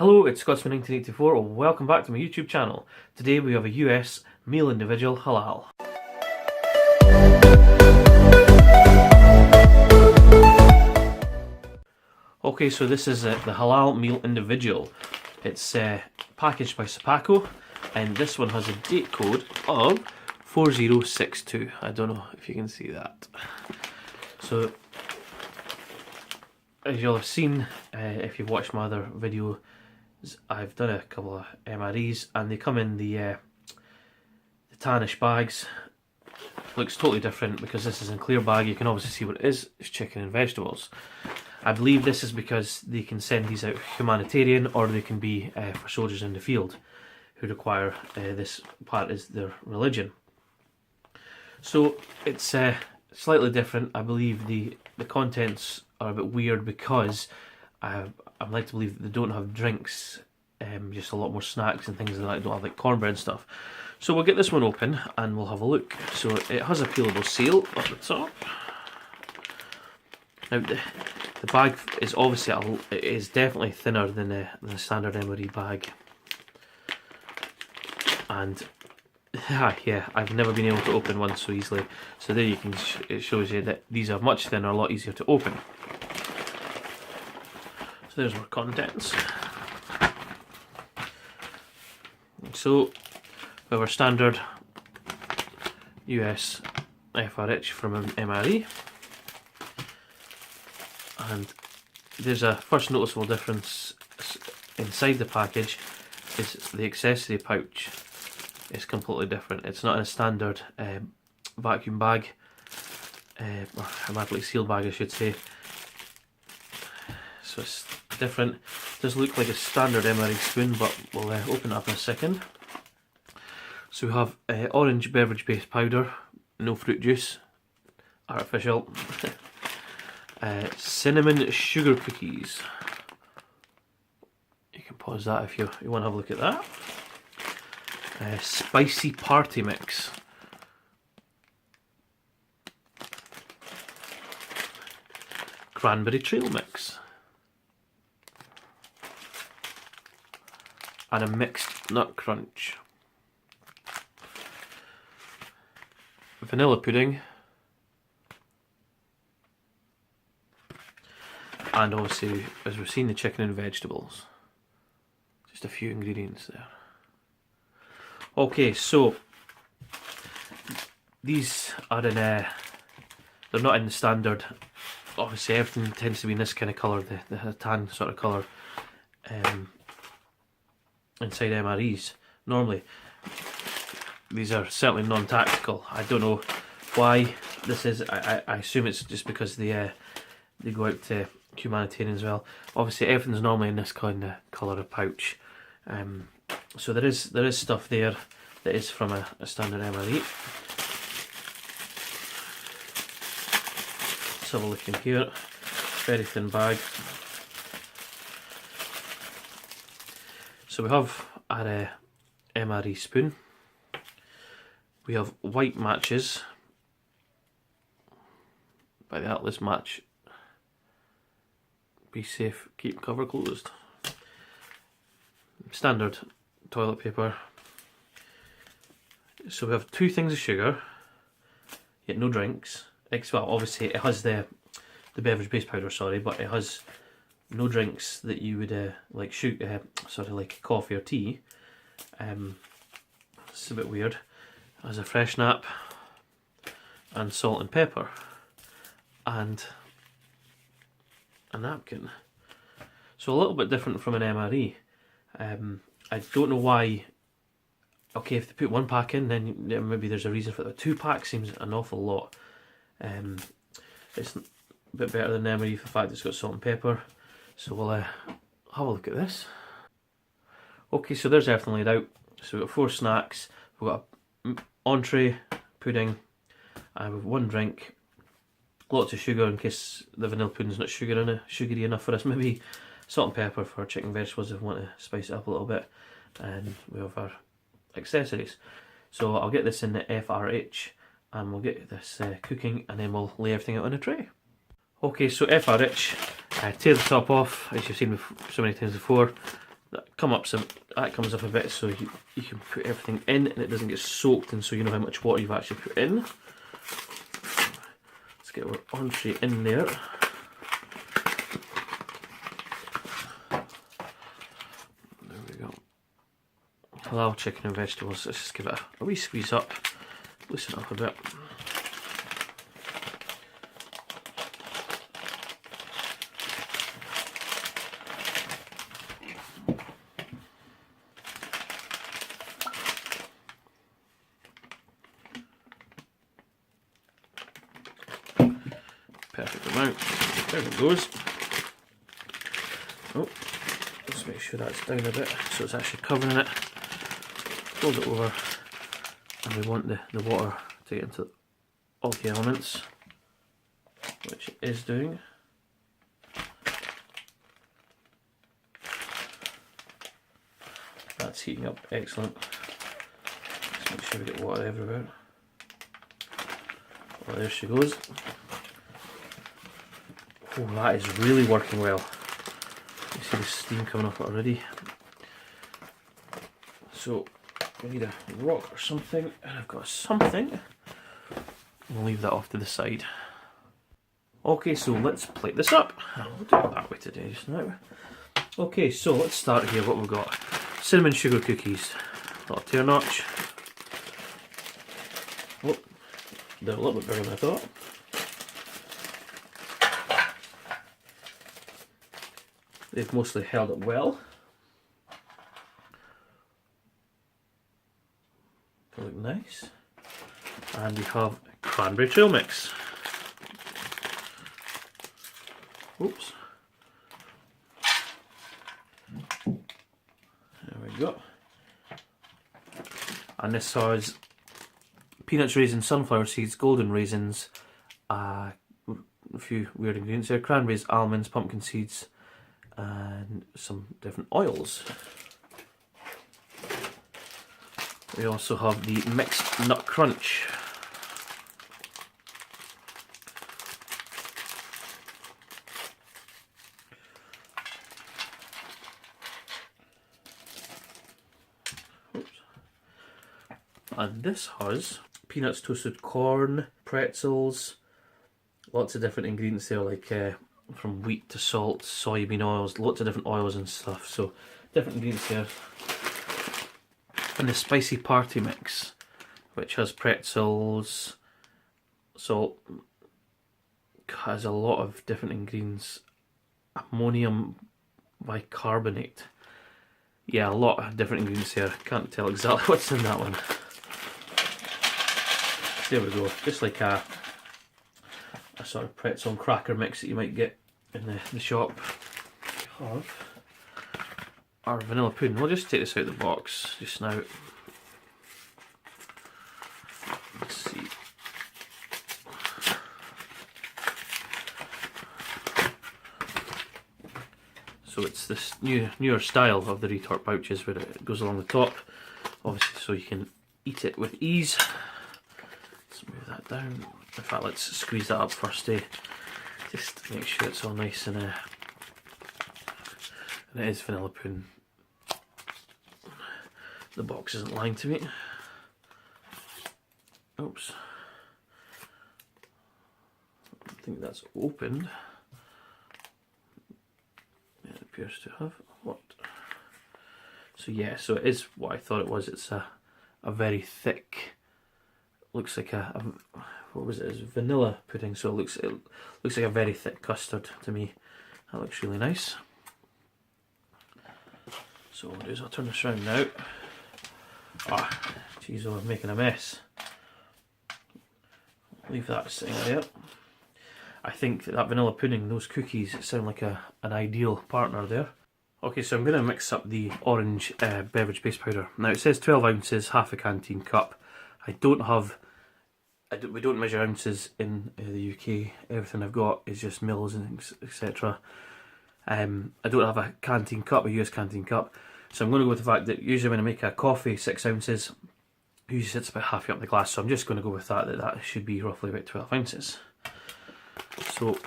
Hello, it's Scotsman1984. Welcome back to my YouTube channel. Today we have a US meal individual halal. Okay, so this is the halal meal individual. It's packaged by Sapaco, and this one has a date code of 4062. I don't know if you can see that. So, as you'll have seen, if you've watched my other video, I've done a couple of MREs, and they come in the tannish bags. Looks totally different because this is in clear bag. You can obviously see what it is. It's chicken and vegetables. I believe this is because they can send these out humanitarian, or they can be for soldiers in the field who require this part as their religion. So it's slightly different. I believe the contents are a bit weird because I'm led to believe that they don't have drinks, just a lot more snacks and things like that. They don't have like cornbread and stuff. So we'll get this one open and we'll have a look. So it has a peelable seal up the top. Now the bag is obviously it is definitely thinner than the standard MRE bag, and yeah, I've never been able to open one so easily. So there you can, it shows you that these are much thinner, a lot easier to open. So there's our contents. So we have our standard US FRH from an MRE, and there's a first noticeable difference inside the package. Is the accessory pouch is completely different. It's not in a standard vacuum bag, or hermetically sealed bag I should say. So it's different. It does look like a standard MRE spoon, but we'll open it up in a second. So we have orange beverage based powder, no fruit juice, artificial. Cinnamon sugar cookies. You can pause that if you want to have a look at that. Spicy party mix. Cranberry trail mix. And a mixed nut crunch. Vanilla pudding. And obviously, as we've seen, the chicken and vegetables. Just a few ingredients there. Okay, so these are in they're not in the standard. Obviously, everything tends to be in this kind of colour, the tan sort of colour, inside MREs. Normally, these are certainly non-tactical. I don't know why this is. I assume it's just because they go out to humanitarian as well. Obviously, everything's normally in this kind of colour of pouch. So there is stuff there that is from a standard MRE. Let's have a look in here. Very thin bag. So we have our MRE spoon. We have white matches by the Atlas match. Be safe, keep cover closed. Standard toilet paper. So we have 2 things of sugar, yet no drinks. Well, obviously it has the beverage based powder, sorry, but it has no drinks that you would like sugar, sort of like coffee or tea. It's a bit weird. It has a fresh nap and salt and pepper and a napkin. So a little bit different from an MRE. I don't know why. Okay, if they put 1 pack in, then maybe there's a reason for it. 2 packs seems an awful lot. It's a bit better than MRE for the fact it's got salt and pepper. So we'll have a look at this. Okay, so there's everything laid out. So we've got 4 snacks. We've got an entree, pudding, and we've 1 drink. Lots of sugar in case the vanilla pudding's not sugary enough for us. Maybe salt and pepper for chicken and vegetables if we want to spice it up a little bit. And we have our accessories. So I'll get this in the FRH and we'll get this cooking, and then we'll lay everything out on a tray. Okay, so FRH, tear the top off, as you've seen so many times before. that comes up a bit, so you can put everything in and it doesn't get soaked, and so you know how much water you've actually put in. Let's get our entree in there. There we go. Halal chicken and vegetables. Let's just give it a wee squeeze up, loosen it up a bit. Perfect amount. There it goes. Oh, let's make sure that's down a bit so it's actually covering it. Fold it over, and we want the water to get into all the elements, which it is doing. That's heating up excellent. Let's make sure we get water everywhere. Oh, there she goes. Oh, that is really working well. You see the steam coming off it already. So we need a rock or something, and I've got something. We'll leave that off to the side. Okay, so let's plate this up. We'll do it that way today just now. Okay, so let's start here. What we've got: cinnamon sugar cookies, a little tear notch. Oh, they're a little bit bigger than I thought. They've mostly held up well. They look nice. And we have cranberry trail mix. Oops. There we go. And this has peanuts, raisins, sunflower seeds, golden raisins, a few weird ingredients there, cranberries, almonds, pumpkin seeds, and some different oils. We also have the mixed nut crunch. Oops. And this has peanuts, toasted corn, pretzels, lots of different ingredients there, like from wheat to salt, soybean oils, lots of different oils and stuff, so different ingredients there. And the spicy party mix, which has pretzels, salt, has a lot of different ingredients, ammonium bicarbonate, yeah, a lot of different ingredients here. Can't tell exactly what's in that one. There we go, just like a sort of pretzel and cracker mix that you might get in the shop. We have our vanilla pudding. We'll just take this out of the box just now. Let's see. So it's this newer style of the retort pouches where it goes along the top, obviously, so you can eat it with ease. Let's move that down. In fact, let's squeeze that up first, just to make sure it's all nice and it is vanilla pudding. The box isn't lying to me. Oops. I think that's opened. Yeah, it appears to have. What? So yeah, so it is what I thought it was. It's a very thick, looks like a what was it? It's vanilla pudding, so it looks like a very thick custard to me. That looks really nice. So what I'll do is I'll turn this around now. Ah, jeez, I'm making a mess. Leave that sitting there. I think that vanilla pudding, those cookies, sound like an ideal partner there. Okay, so I'm going to mix up the orange beverage base powder. Now it says 12 ounces, half a canteen cup. We don't measure ounces in the UK. Everything I've got is just mils and etc. I don't have a canteen cup, a US canteen cup. So I'm going to go with the fact that usually when I make a coffee, 6 ounces, usually sits about halfway up the glass. So I'm just going to go with that should be roughly about 12 ounces. So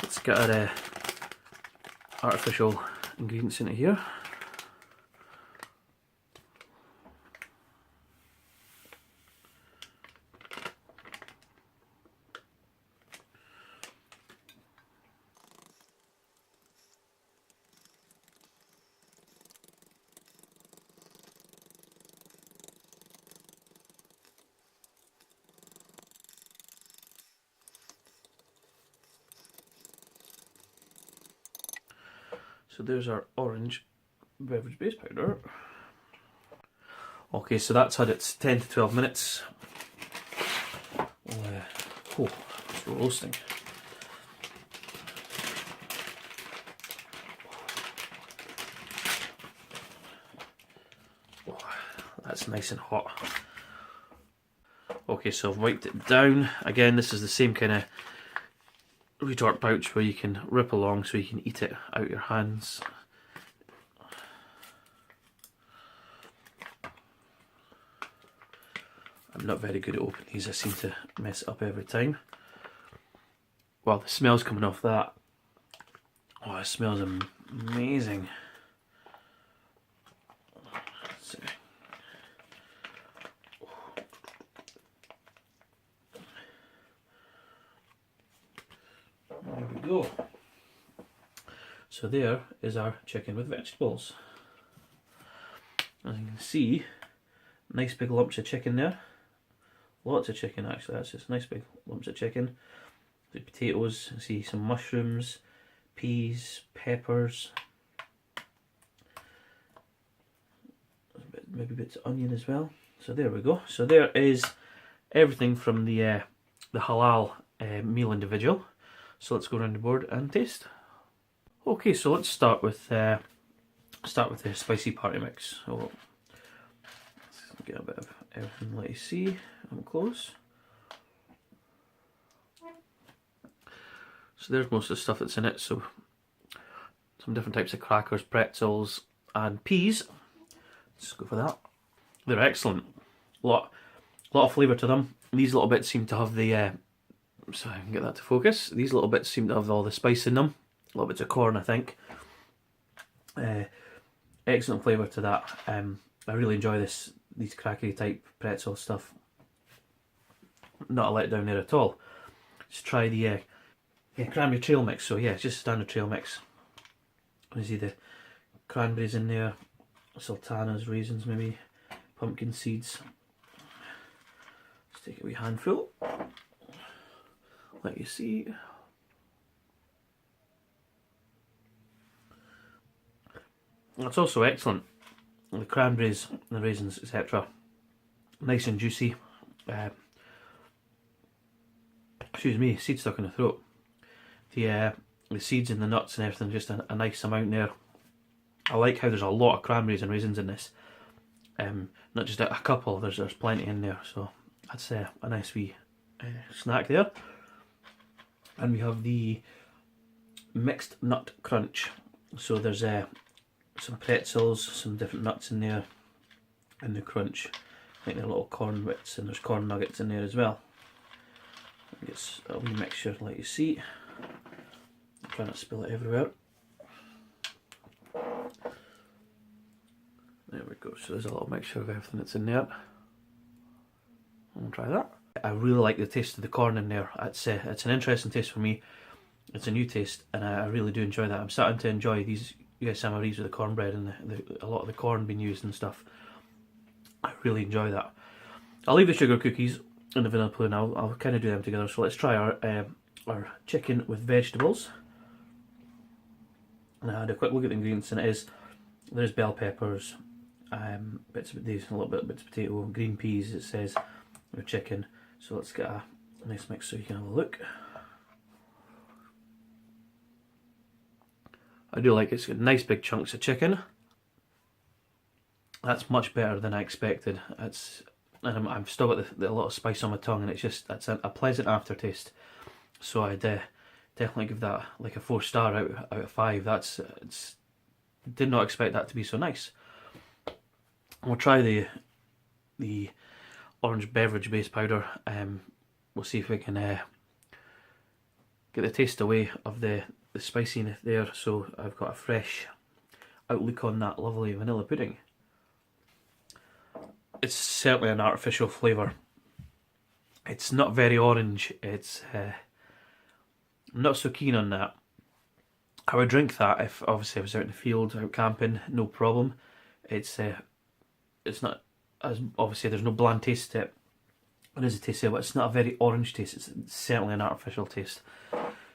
let's get our artificial ingredients into here. So there's our orange beverage base powder. Okay, so that's had its 10 to 12 minutes. Oh, it's roasting. Oh, that's nice and hot. Okay, so I've wiped it down. Again, this is the same kind of retort pouch where you can rip along so you can eat it out your hands. I'm not very good at opening these, I seem to mess it up every time. Wow, the smell's coming off that. Oh, it smells amazing. Let's see. There we go. So there is our chicken with vegetables. As you can see, nice big lumps of chicken there. Lots of chicken actually, that's just nice big lumps of chicken. The potatoes, I see some mushrooms, peas, peppers. Maybe bits of onion as well. So there we go. So there is everything from the halal meal individual. So let's go around the board and taste. Okay, so let's start with the spicy party mix. So let's get a bit of everything. Let you see up close. So there's most of the stuff that's in it. So some different types of crackers, pretzels, and peas. Let's go for that. They're excellent. A lot of flavour to them. These little bits seem to have the so I can get that to focus. These little bits seem to have all the spice in them. Little bits of corn, I think. Excellent flavour to that. I really enjoy these crackery type pretzel stuff. Not a letdown there at all. Just try the cranberry trail mix. So yeah, it's just a standard trail mix. You see the cranberries in there, sultanas, raisins, maybe pumpkin seeds. Let's take a wee handful. Let you see. That's also excellent. The cranberries, the raisins, etc. Nice and juicy. Excuse me, seed stuck in the throat. The seeds and the nuts and everything, just a nice amount there. I like how there's a lot of cranberries and raisins in this. Not just a couple, there's plenty in there. So that's a nice wee snack there. And we have the mixed nut crunch. So there's some pretzels, some different nuts in there, and the crunch. I think they're little corn bits, and there's corn nuggets in there as well. It's a wee mixture, like you see. I'm trying to spill it everywhere. There we go. So there's a little mixture of everything that's in there. I'll try that. I really like the taste of the corn in there. It's an interesting taste for me. It's a new taste, and I really do enjoy that. I'm starting to enjoy these USMREs with the cornbread and a lot of the corn being used and stuff. I really enjoy that. I'll leave the sugar cookies and the vanilla pudding. I'll kind of do them together. So let's try our chicken with vegetables. And I had a quick look at the ingredients, and there's bell peppers, bits of these, a little bit of bits of potato, green peas. It says with chicken. So let's get a nice mix so you can have a look. I do like it's got nice big chunks of chicken. That's much better than I expected. And I've still got a lot of spice on my tongue, and it's a pleasant aftertaste. So I'd definitely give that like a 4-star out of 5. Did not expect that to be so nice. We'll try the orange beverage base powder. We'll see if we can get the taste away of the spiciness there. So I've got a fresh outlook on that lovely vanilla pudding. It's certainly an artificial flavour. It's not very orange. It's I'm not so keen on that. I would drink that if obviously I was out in the field, out camping, no problem. It's not as obviously there's no bland taste to it. There is a taste to it, but it's not a very orange taste. It's certainly an artificial taste.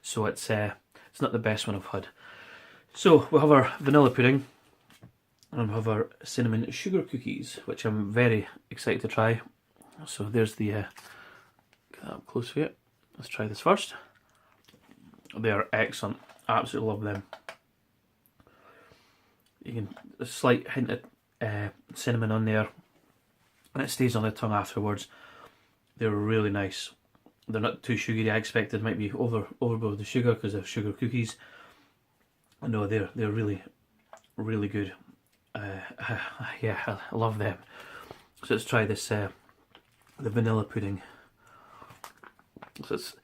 So it's not the best one I've had. So we'll have our vanilla pudding and we'll have our cinnamon sugar cookies, which I'm very excited to try. So there's the get that up close for you. Let's try this first. They are excellent. Absolutely love them. You can a slight hint of cinnamon on there, and it stays on the tongue afterwards. They're really nice. They're not too sugary. I expected it might be overboard with the sugar because they're sugar cookies. No, they're really, really good. Yeah, I love them. So let's try this the vanilla pudding. So it's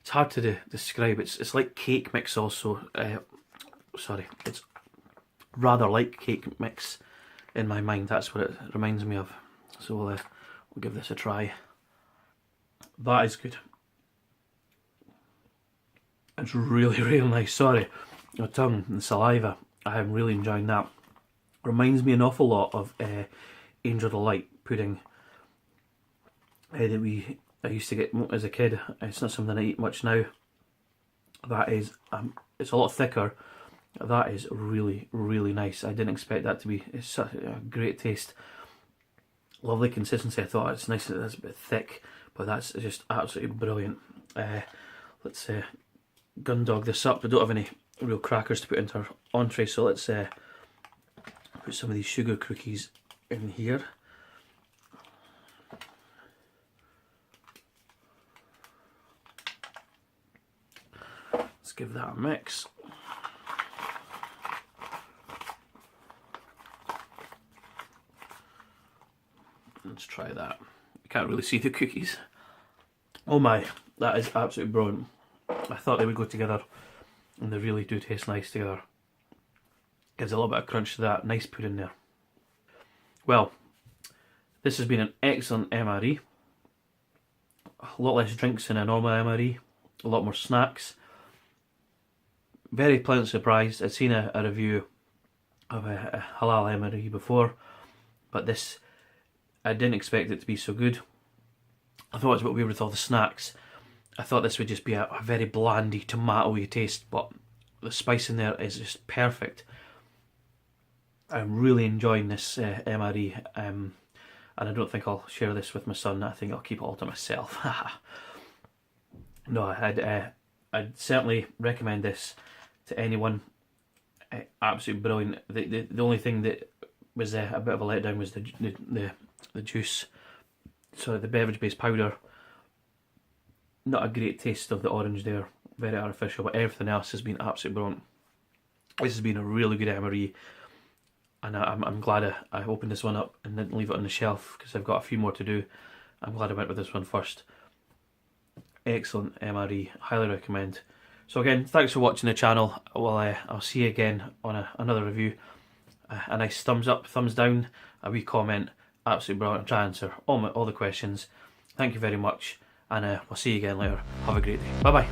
hard to describe. It's like cake mix also. Sorry, it's rather like cake mix in my mind. That's what it reminds me of. So we'll give this a try. That is good. It's really, really nice. Sorry, my tongue and saliva. I am really enjoying that. Reminds me an awful lot of Angel Delight pudding that I used to get as a kid. It's not something I eat much now. That is, it's a lot thicker. That is really, really nice. I didn't expect that to be. It's such a great taste. Lovely consistency. I thought it's nice that it's a bit thick, but that's just absolutely brilliant. Let's gun dog this up. We don't have any real crackers to put into our entree, so let's put some of these sugar cookies in here. Let's give that a mix. Let's try that. You can't really see the cookies. Oh my, that is absolutely brilliant. I thought they would go together, and they really do taste nice together. Gives a little bit of crunch to that nice pudding there. Well, this has been an excellent MRE. A lot less drinks than a normal MRE. A lot more snacks. Very pleasant surprised. I'd seen a review of a halal MRE before, but this, I didn't expect it to be so good. I thought it was a bit weird with all the snacks. I thought this would just be a very blandy, tomatoey taste, but the spice in there is just perfect. I'm really enjoying this MRE, and I don't think I'll share this with my son. I think I'll keep it all to myself. No, I'd certainly recommend this to anyone. Absolutely brilliant. The only thing that was a bit of a letdown was the juice. So the beverage based powder. Not a great taste of the orange there. Very artificial, but everything else has been absolutely brilliant. This has been a really good MRE. And I'm glad I opened this one up and didn't leave it on the shelf because I've got a few more to do. I'm glad I went with this one first. Excellent MRE, highly recommend. So again, thanks for watching the channel. Well, I'll see you again on another review. A nice thumbs up, thumbs down, a wee comment. Absolutely brilliant. I'll try to answer all the questions. Thank you very much, and we'll see you again later. Have a great day. Bye bye.